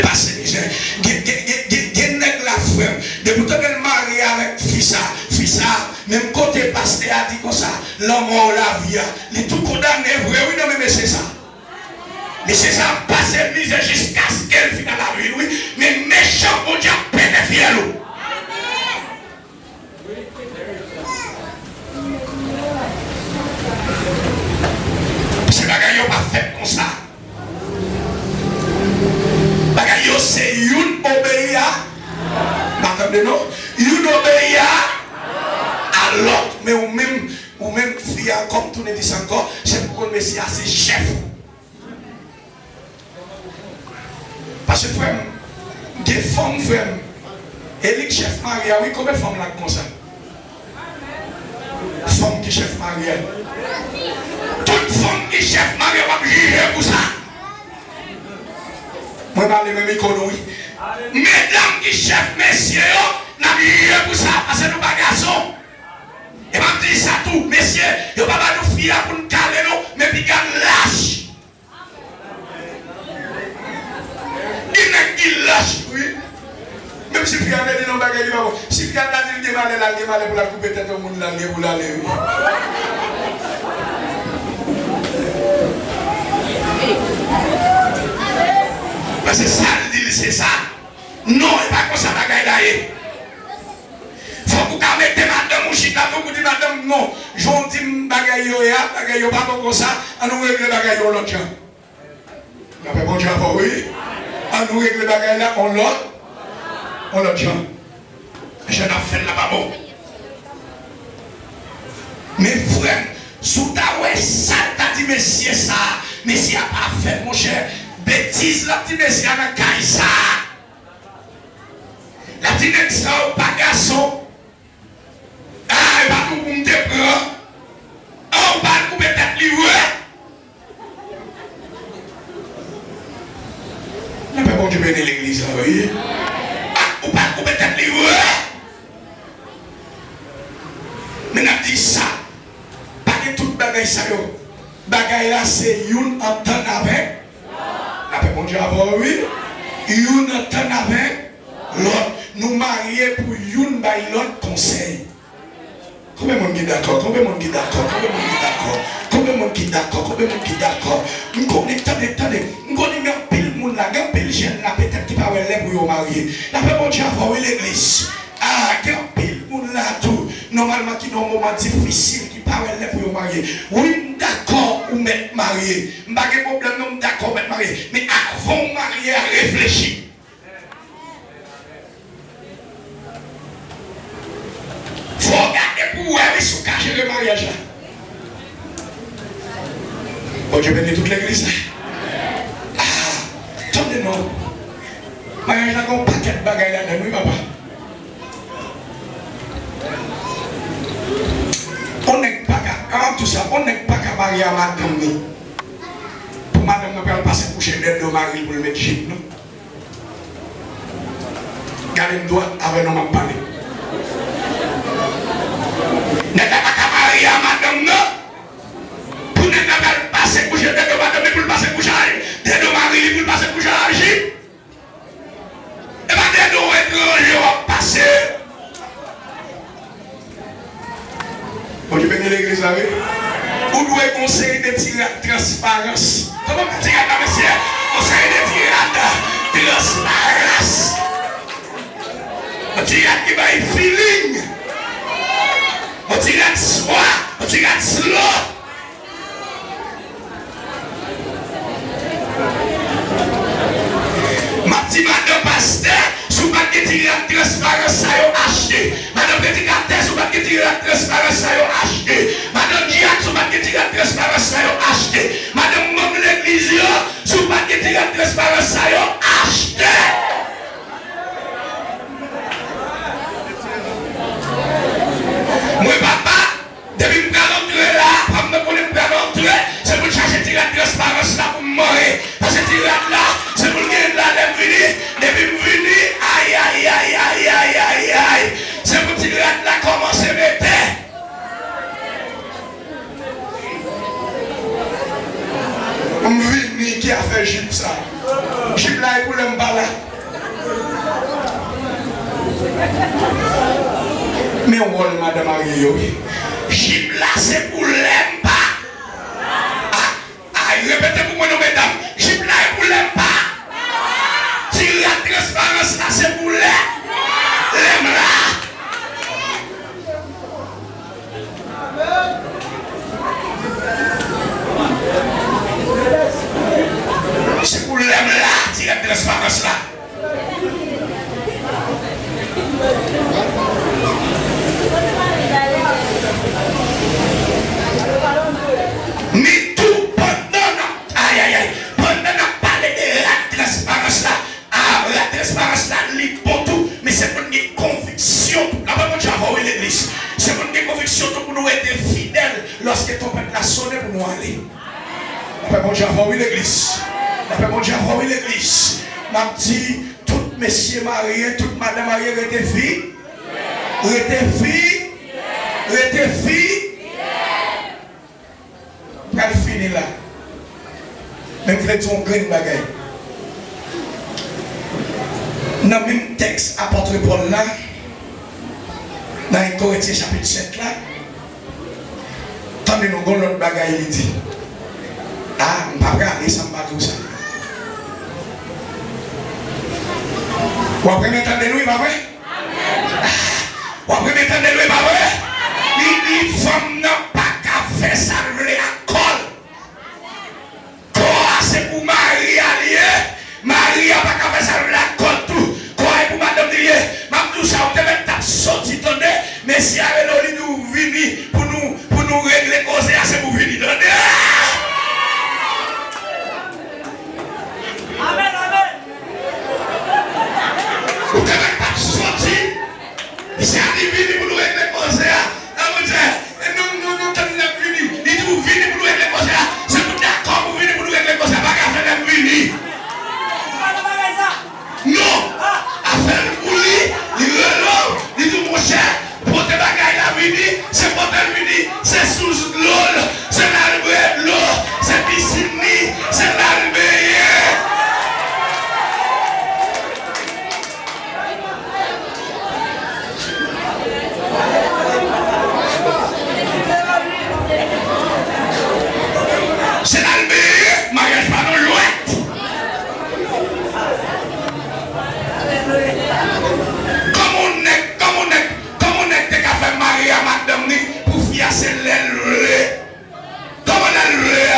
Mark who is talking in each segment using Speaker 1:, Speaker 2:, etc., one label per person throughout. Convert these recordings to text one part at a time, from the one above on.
Speaker 1: Parce que il la frère, de pourtant elle marie avec fils, même côté pasteur a dit comme ça, l'homme ou la vie, il est tout condamné, oui, non, mais c'est ça. Mais c'est ça, passer misère jusqu'à ce qu'elle finisse la vie, oui, mais méchant, mon Dieu, pénéfier l'eau. C'est bagaille pas fait comme ça. Bagaille c'est une obéit à. Attendez non, une obéit à l'autre. Mais ou même fille comme tout ne dit encore, c'est pour le Messie c'est chef. Parce que frère, des femmes frère, et les chef Maria, oui, combien de femmes là comme ça? Femme qui chef Maria. Toute femme qui chef Maria va juger pour ça. Moi, je parle même économie. Mesdames qui chef messieurs, n'a jugé pour ça parce que nous pas garçons. Et je dis ça tout, messieurs, il ne va pas nous fier pour nous caler, mais puis nous lâche. Il lâche, oui. Même si Fiat a dit non, si Fiat a dit qu'il va aller pour la couper tête au monde, il va aller pour l'aller. Parce que ça, c'est ça. Non, il n'est pas comme ça, bagaille d'ailleurs. Il faut que vous mettez madame ou chita, vous dites madame, non. J'en dis bagaille, pas comme ça, on nous règle bagaille l'autre gens. On a fait bon Dieu, oui. On nous règle bagaille là, on l'autre gens. Je n'ai fait là-bas. Mais frère, sous ta ouais, ça t'a dit, messieurs, ça. Messieurs a pas fait, mon cher. Bêtise, la petite messieurs a dans caille ça. La petite ça au pas garçon. Ah, il va nous pour me prendre. Ah, on va nous couper tête livrée. Il n'y a pas bon Dieu bénir l'église, vous voyez. Ah, on va nous couper tête livrée. Mais on dit ça. Pas que toute bagaille ça. Bagaille là, c'est une en temps avec. La paix, mon Dieu, oui. Une en temps avec l'autre. Nous marier pour une by l'autre conseil. Combien de monde qui est d'accord? Combien de monde qui est d'accord? Combien de monde qui est d'accord? Combien de monde qui est d'accord? Combien de monde qui est d'accord? Nous connaissons, attendez. Nous connaissons un pile monde là, un pile jeune là, peut-être qui parle là pour marier. La paix, mon Dieu, oui, l'église. Ah, un pile monde là, tout. Normalement, qui dans un moment difficile, qui parle là pour marier. Oui, d'accord, ou mettre marié. Je n'ai pas de problème, non, d'accord, mettre marié. Mais avant de marier, réfléchir. Il faut regarder pour voir si vous cachez le mariage là. Bon Dieu bénit toute l'église. Ah, attendez non. Mariage là, un paquet de bagailles là-dedans, oui, papa. On n'est pas qu'à, tout ça, on n'est pas qu'à marier à madame. Pour madame, on peut passer coucher d'aide de mari pour le mettre chez nous. Gardez une droite avec nous, on parler. N'est pas qu'à marier à madame, non. Pour ne pas passer coucher d'aide de madame, pour le passer coucher d'aide de mari, pour le passer coucher à l'agir. Et bien, d'aide de étrangers, on va passer. Bon, je bénis l'église là, oui. Vous devez conseiller de tirer la transparence. Comment vous tirez la monsieur? Conseiller de tirer la transparence. On tire qui va y feeling. On tire de soi. On tire de slow. Ma petite madame pasteur, sous pas que tirer la transparence, ça y a acheté. Madame prédicateur, sous pas que tirer la transparence, ça y a acheté. Madame Diak, sous pas que tirer la transparence, ça y a acheté. Madame membre de l'église, sous pas que tirer la transparence, ça y a acheté. Moi, papa, depuis que je suis là, comme je suis là, c'est pour chercher tirer la transparence là pour mourir. Parce que tirer là, c'est pour gagner là, depuis que je suis aïe, aïe, aïe, aïe, aïe, aïe, aïe. C'est pour tirer là, commencer à mettre. On vit qui a fait Jules ça. Jules là, il voulait me madame Mario. Jim là, c'est pour l'aime pas. Répétez pour moi, mesdames. Jim là, c'est pour l'aime pas. Si la transparence là, c'est pour l'aime là. C'est pour l'aime là, si la transparence là. Mais tout pendant pendant parler de la transparence là, la transparence là, les pour tout, mais c'est pour une conviction. Là, pas mon l'église. C'est pour une conviction pour nous être fidèles lorsque ton peuple a sonné pour nous aller. Après mon Dieu, l'église. Après mon Dieu, l'église. M'a dit, tout messieurs mariés, toute madame mariée, était fille. Était fille. Était fille. Quand fini là, même vous êtes un grand bagaille. Dans le même texte, apôtre Paul là, dans 1 Corinthiens chapitre 7 là, tendez nous l'autre bagaille, il dit, ah, je ne vais pas regarder ça, je ne vais pas tout ça. Vous avez entendu nous, pas vrai? Vous avez entendu nous, pas vrai? Il dit, femme n'a pas qu'à faire ça, la colle. Quoi, c'est pour Marie allié? Marie n'a pas qu'à faire ça, la colle tout. Quoi, est pour madame Dieu? Madame tout ça, on te met ta sortie, mais si avec nous, nous venons pour nous régler cause, c'est pour venir donner. Amen, amen. Vous ne pouvez pas sortir. C'est arrivé pour nous régler cause. Nous sommes venus. Il dit vous venez pour nous régler cause. C'est tout d'accord pour venir pour nous régler cause. Pas qu'à faire la venir. Non. À faire pour lui, il relève. Il dit mon cher, pour te bagaille la venir, c'est pour te venir. C'est sous l'eau, c'est l'arbre de l'eau, c'est piscine, c'est l'arbre. C'est l'albé, mariage pas non louette. Comme on est qu'à faire marier à madame ni pour fiasser l'elle. Comment l'elle?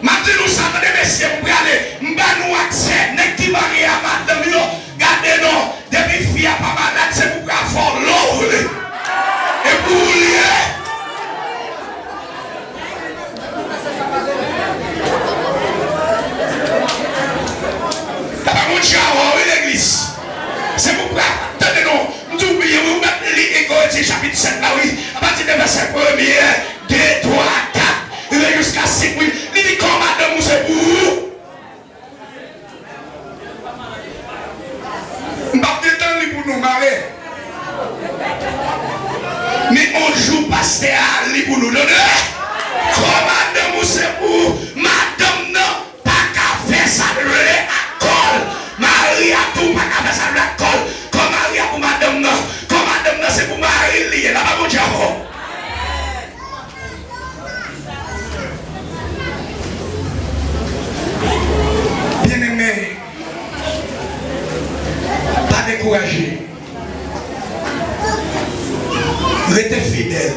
Speaker 1: Maintenant nous savons des messieurs pour aller, m'ba nous accès, n'est qui marié à madame yo, gardez non, depuis fia pas malade, c'est pour avoir l'eau. Et pour lier. L'église. C'est pourquoi, attendez-nous, nous oublions, vous mettez l'Écosse chapitre 7 là, oui, à partir du verset 1er, 2, 3, 4, jusqu'à 5, oui, il dit comment madame vous c'est pour vous. Je ne vais pas détendre pour nous marier. Mais on joue pasteur à lui pour nous donner. Comment madame vous c'est pour madame non, pas qu'à faire ça à colle. Marie a tout, pas qu'à faire ça la colle. Comme Marie a pour madame non. Comme madame non, c'est pour Marie liée. Là, mon Dieu. Bien aimé, pas découragé. Restez fidèle.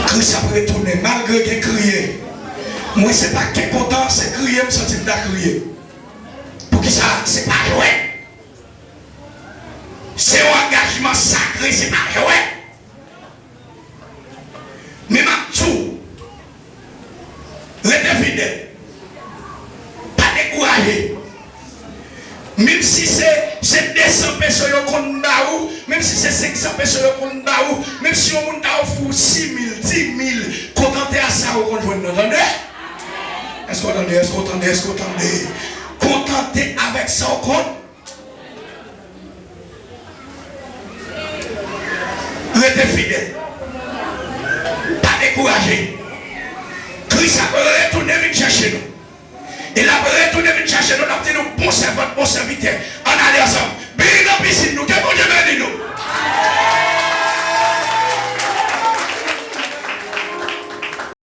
Speaker 1: Christ a retourné malgré qu'il criait. Moi, c'est pas qu'il est content, c'est crier, je me sens crier. Pour qui ça, c'est pas jouer. C'est un engagement sacré, c'est pas jouer. Mais ma tout, restez fidèle. Pas découragé. Même si c'est 200 personnes qui ont daou, même si c'est 500 personnes qui ont daou, même si on a offert 6 000, 10 000, contenté à ça, on va nous entendre. Est-ce que vous entendez? Est-ce que vous entendez? Est-ce que vous entendez? Contenté avec ça, on compte. Restez fidèle. Pas découragé. Christ a retourné venir chercher nous. Il a retourné venir chercher nous. On a dit nous, bon servant, bon serviteur. On allait ensemble. Bien dans la piscine, nous, que bon Dieu